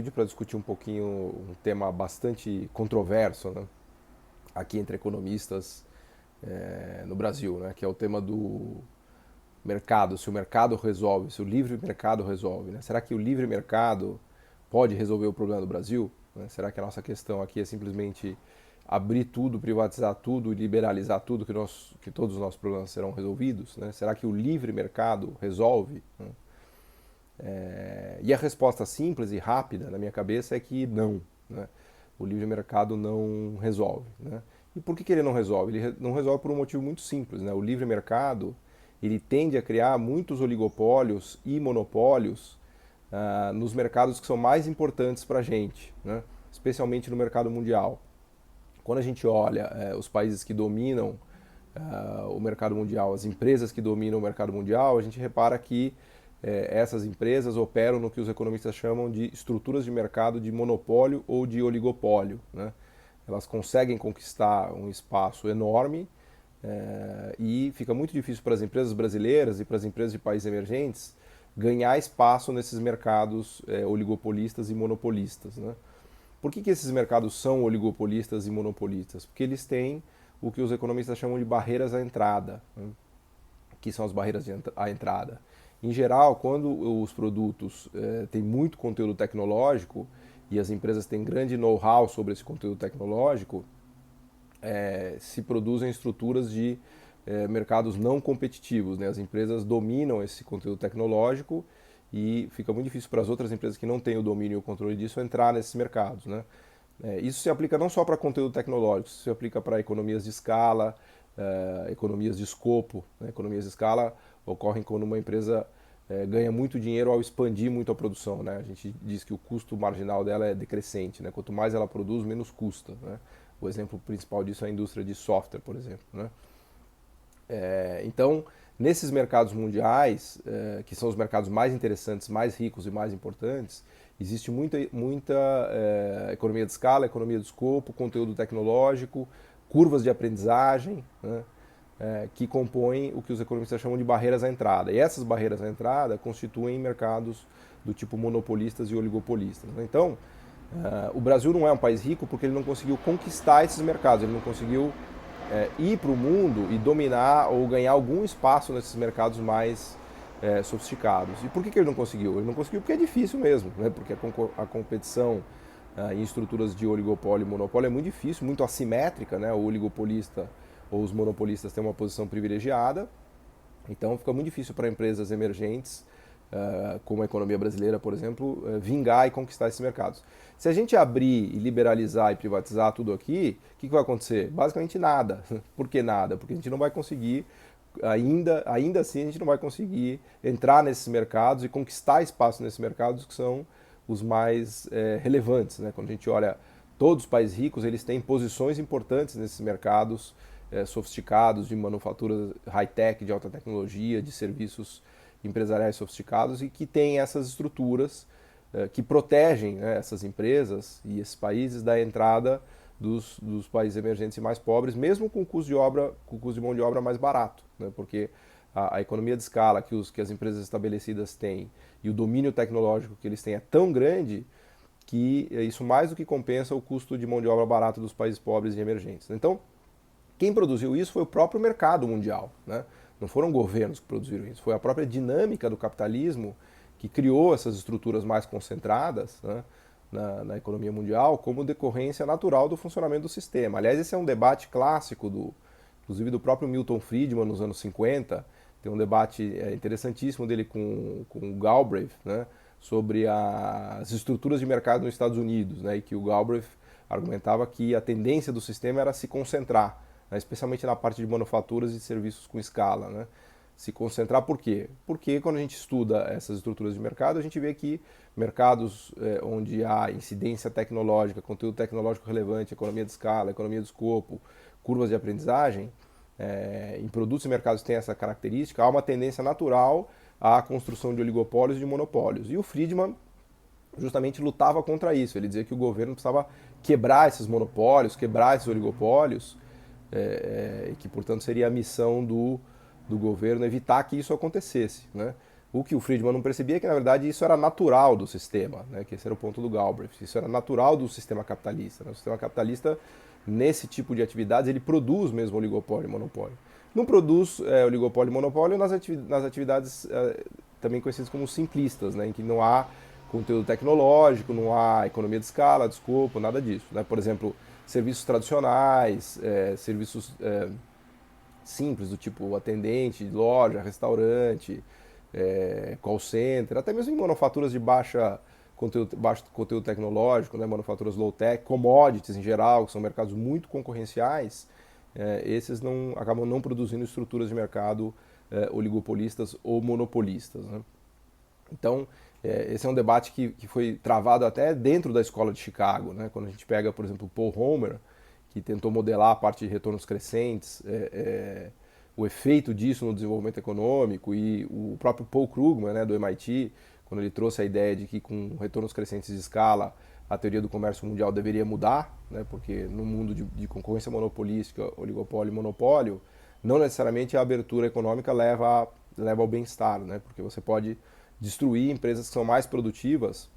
Vídeo para discutir um pouquinho um tema bastante controverso, né, aqui entre economistas no Brasil, né, que é o tema do mercado, se o mercado resolve, se o livre mercado resolve. Né? Será que o livre mercado pode resolver o problema do Brasil? Né? Será que a nossa questão aqui é simplesmente abrir tudo, privatizar tudo e liberalizar tudo que todos os nossos problemas serão resolvidos? Né? Será que o livre mercado resolve? Né? E a resposta simples e rápida na minha cabeça é que não. Né? O livre mercado não resolve. Né? E por que ele não resolve? Ele não resolve por um motivo muito simples. Né? O livre mercado ele tende a criar muitos oligopólios e monopólios nos mercados que são mais importantes para a gente, né? Especialmente no mercado mundial. Quando a gente olha os países que dominam o mercado mundial, as empresas que dominam o mercado mundial, a gente repara que essas empresas operam no que os economistas chamam de estruturas de mercado de monopólio ou de oligopólio. Né? Elas conseguem conquistar um espaço enorme e fica muito difícil para as empresas brasileiras e para as empresas de países emergentes ganhar espaço nesses mercados oligopolistas e monopolistas. Né? Por que esses mercados são oligopolistas e monopolistas? Porque eles têm o que os economistas chamam de barreiras à entrada, né? Que são as barreiras à entrada. Em geral, quando os produtos têm muito conteúdo tecnológico e as empresas têm grande know-how sobre esse conteúdo tecnológico, se produzem estruturas de mercados não competitivos. Né? As empresas dominam esse conteúdo tecnológico e fica muito difícil para as outras empresas que não têm o domínio e o controle disso entrar nesses mercados. Né? Isso se aplica não só para conteúdo tecnológico, isso se aplica para economias de escala, economias de escopo. Né? Economias de escala ocorrem quando uma empresa ganha muito dinheiro ao expandir muito a produção. Né? A gente diz que o custo marginal dela é decrescente. Né? Quanto mais ela produz, menos custa. Né? O exemplo principal disso é a indústria de software, por exemplo. Né? Então, nesses mercados mundiais, que são os mercados mais interessantes, mais ricos e mais importantes, existe muita economia de escala, economia de escopo, conteúdo tecnológico, curvas de aprendizagem, né, que compõem o que os economistas chamam de barreiras à entrada. E essas barreiras à entrada constituem mercados do tipo monopolistas e oligopolistas. Né? Então, o Brasil não é um país rico porque ele não conseguiu conquistar esses mercados, ele não conseguiu ir para o mundo e dominar ou ganhar algum espaço nesses mercados mais sofisticados. E por que ele não conseguiu? Ele não conseguiu porque é difícil mesmo, né? Porque a competição em estruturas de oligopólio e monopólio é muito difícil, muito assimétrica. Né? O oligopolista ou os monopolistas têm uma posição privilegiada, então fica muito difícil para empresas emergentes, como a economia brasileira, por exemplo, vingar e conquistar esses mercados. Se a gente abrir e liberalizar e privatizar tudo aqui, o que vai acontecer? Basicamente nada. Por que nada? Porque a gente não vai conseguir, ainda assim, a gente não vai conseguir entrar nesses mercados e conquistar espaço nesses mercados que são os mais relevantes. Né? Quando a gente olha todos os países ricos, eles têm posições importantes nesses mercados sofisticados de manufaturas high-tech, de alta tecnologia, de serviços empresariais sofisticados e que têm essas estruturas que protegem, né, essas empresas e esses países da entrada dos países emergentes e mais pobres, mesmo com o custo de mão de obra mais barato, né, porque a economia de escala que as empresas estabelecidas têm e o domínio tecnológico que eles têm é tão grande que isso mais do que compensa o custo de mão de obra barato dos países pobres e emergentes. Então, quem produziu isso foi o próprio mercado mundial. Né? Não foram governos que produziram isso, foi a própria dinâmica do capitalismo que criou essas estruturas mais concentradas, né, na economia mundial como decorrência natural do funcionamento do sistema. Aliás, esse é um debate clássico, inclusive do próprio Milton Friedman nos anos 50. Tem um debate interessantíssimo dele com o Galbraith, né, sobre as estruturas de mercado nos Estados Unidos, né, e que o Galbraith argumentava que a tendência do sistema era se concentrar, né, especialmente na parte de manufaturas e serviços com escala. Né? Se concentrar por quê? Porque quando a gente estuda essas estruturas de mercado, a gente vê que mercados onde há incidência tecnológica, conteúdo tecnológico relevante, economia de escala, economia de escopo, curvas de aprendizagem, em produtos e mercados que têm essa característica, há uma tendência natural à construção de oligopólios e de monopólios. E o Friedman justamente lutava contra isso. Ele dizia que o governo precisava quebrar esses monopólios, quebrar esses oligopólios, e que, portanto, seria a missão do governo evitar que isso acontecesse. Né? O que o Friedman não percebia é que, na verdade, isso era natural do sistema, né? Que esse era o ponto do Galbraith. Isso era natural do sistema capitalista, né? O sistema capitalista, nesse tipo de atividades, ele produz mesmo oligopólio e monopólio. Não produz oligopólio e monopólio nas atividades também conhecidas como simplistas, né? Em que não há conteúdo tecnológico, não há economia de escala, de escopo, nada disso, né? Por exemplo, serviços tradicionais, serviços simples, do tipo atendente de loja, restaurante, call center, até mesmo em manufaturas de baixo conteúdo tecnológico, né, manufaturas low-tech, commodities em geral, que são mercados muito concorrenciais, esses acabam não produzindo estruturas de mercado oligopolistas ou monopolistas. Né? Então, esse é um debate que foi travado até dentro da escola de Chicago. Né? Quando a gente pega, por exemplo, Paul Romer, que tentou modelar a parte de retornos crescentes, o efeito disso no desenvolvimento econômico, e o próprio Paul Krugman, né, do MIT, quando ele trouxe a ideia de que com retornos crescentes de escala, a teoria do comércio mundial deveria mudar, né, porque no mundo de concorrência monopolística, oligopólio e monopólio, não necessariamente a abertura econômica leva ao bem-estar, né, porque você pode destruir empresas que são mais produtivas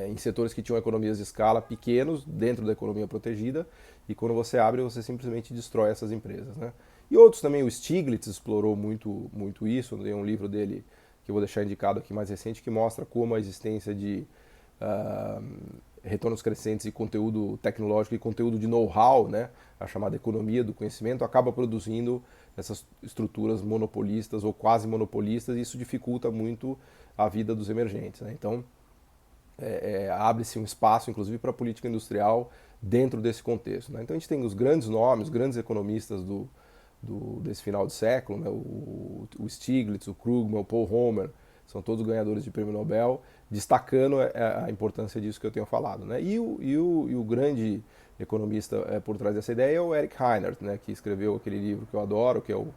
em setores que tinham economias de escala pequenos dentro da economia protegida, e quando você abre, você simplesmente destrói essas empresas. Né? E outros também, o Stiglitz explorou muito isso, tem um livro dele que eu vou deixar indicado aqui mais recente, que mostra como a existência de retornos crescentes e conteúdo tecnológico e conteúdo de know-how, né, a chamada economia do conhecimento, acaba produzindo essas estruturas monopolistas ou quase monopolistas, e isso dificulta muito a vida dos emergentes. Né? Então, abre-se um espaço, inclusive, para a política industrial dentro desse contexto. Né? Então a gente tem os grandes nomes, os grandes economistas desse final de século, né? o Stiglitz, o Krugman, o Paul Romer, são todos ganhadores de prêmio Nobel, destacando a importância disso que eu tenho falado. Né? E o grande economista por trás dessa ideia é o Eric Reinert, né? Que escreveu aquele livro que eu adoro, que é o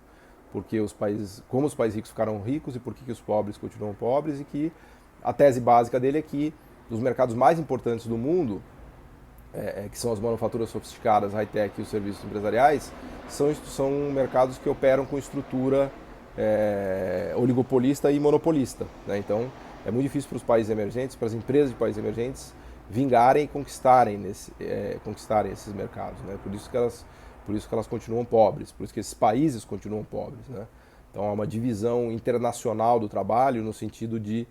como os países ricos ficaram ricos e por que os pobres continuam pobres, e que a tese básica dele é que os mercados mais importantes do mundo, que são as manufaturas sofisticadas, high-tech e os serviços empresariais, são mercados que operam com estrutura oligopolista e monopolista. Né? Então, é muito difícil para os países emergentes, para as empresas de países emergentes, vingarem e conquistarem esses mercados. Né? Por isso que elas continuam pobres, por isso que esses países continuam pobres. Né? Então, há uma divisão internacional do trabalho no sentido de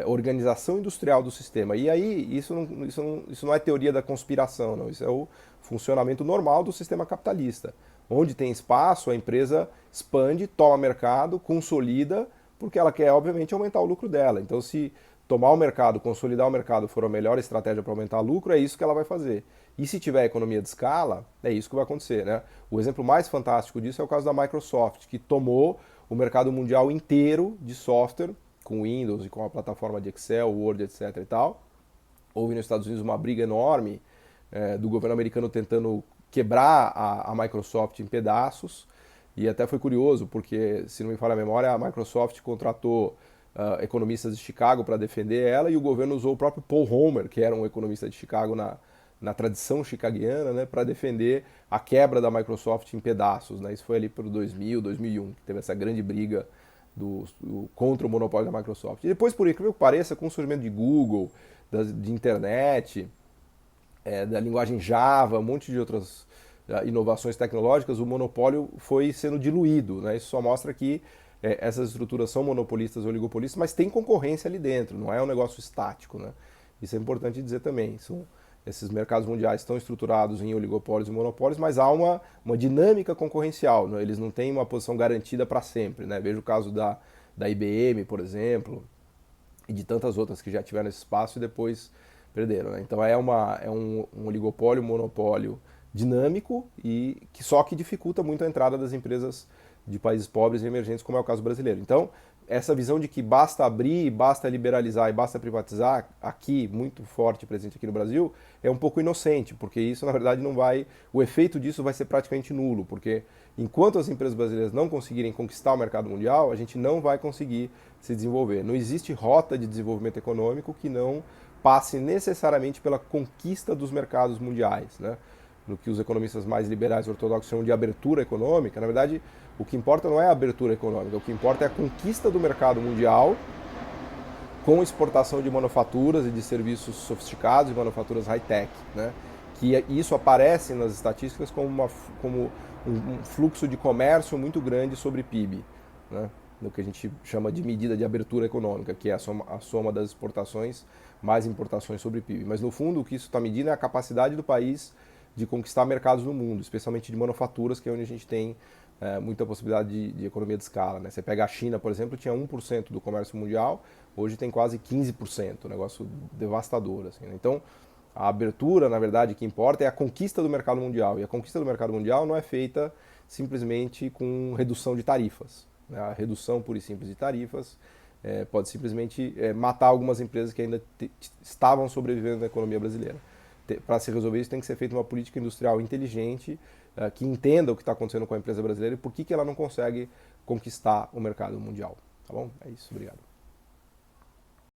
organização industrial do sistema. E aí, isso não é teoria da conspiração, não. Isso é o funcionamento normal do sistema capitalista. Onde tem espaço, a empresa expande, toma mercado, consolida, porque ela quer, obviamente, aumentar o lucro dela. Então, se tomar o mercado, consolidar o mercado for a melhor estratégia para aumentar o lucro, é isso que ela vai fazer. E se tiver economia de escala, é isso que vai acontecer. Né? O exemplo mais fantástico disso é o caso da Microsoft, que tomou o mercado mundial inteiro de software, com Windows e com a plataforma de Excel, Word, etc. e tal. Houve nos Estados Unidos uma briga enorme do governo americano tentando quebrar a Microsoft em pedaços, e até foi curioso, porque, se não me falha a memória, a Microsoft contratou economistas de Chicago para defender ela, e o governo usou o próprio Paul Romer, que era um economista de Chicago na tradição chicaguiana, né, para defender a quebra da Microsoft em pedaços. Né? Isso foi ali para 2000, 2001, que teve essa grande briga contra o monopólio da Microsoft. E depois, por incrível que pareça, com o surgimento de Google, de internet, da linguagem Java, um monte de outras inovações tecnológicas, o monopólio foi sendo diluído. Né? Isso só mostra que essas estruturas são monopolistas ou oligopolistas, mas tem concorrência ali dentro, não é um negócio estático. Né? Isso é importante dizer também. Esses mercados mundiais estão estruturados em oligopólios e monopólios, mas há uma dinâmica concorrencial. Né? Eles não têm uma posição garantida para sempre. Né? Veja o caso da IBM, por exemplo, e de tantas outras que já tiveram esse espaço e depois perderam. Né? Então é um oligopólio, monopólio dinâmico, e só que dificulta muito a entrada das empresas de países pobres e emergentes, como é o caso brasileiro. Então, essa visão de que basta abrir, basta liberalizar e basta privatizar, aqui, muito forte, presente aqui no Brasil, é um pouco inocente, porque isso, na verdade, não vai... O efeito disso vai ser praticamente nulo, porque enquanto as empresas brasileiras não conseguirem conquistar o mercado mundial, a gente não vai conseguir se desenvolver. Não existe rota de desenvolvimento econômico que não passe necessariamente pela conquista dos mercados mundiais, né? no que os economistas mais liberais ortodoxos chamam de abertura econômica, na verdade, o que importa não é a abertura econômica, o que importa é a conquista do mercado mundial com exportação de manufaturas e de serviços sofisticados e manufaturas high-tech, né? Que isso aparece nas estatísticas como um fluxo de comércio muito grande sobre PIB, né? No que a gente chama de medida de abertura econômica, que é a soma das exportações mais importações sobre PIB. Mas, no fundo, o que isso está medindo é a capacidade do país de conquistar mercados no mundo, especialmente de manufaturas, que é onde a gente tem muita possibilidade de economia de escala, né? Você pega a China, por exemplo, tinha 1% do comércio mundial, hoje tem quase 15%, um negócio devastador. Assim, né? Então, a abertura, na verdade, que importa é a conquista do mercado mundial. E a conquista do mercado mundial não é feita simplesmente com redução de tarifas. Né? A redução pura e simples de tarifas pode simplesmente matar algumas empresas que ainda estavam sobrevivendo na economia brasileira. Para se resolver isso, tem que ser feita uma política industrial inteligente, que entenda o que está acontecendo com a empresa brasileira e por que ela não consegue conquistar o mercado mundial. Tá bom? É isso, obrigado.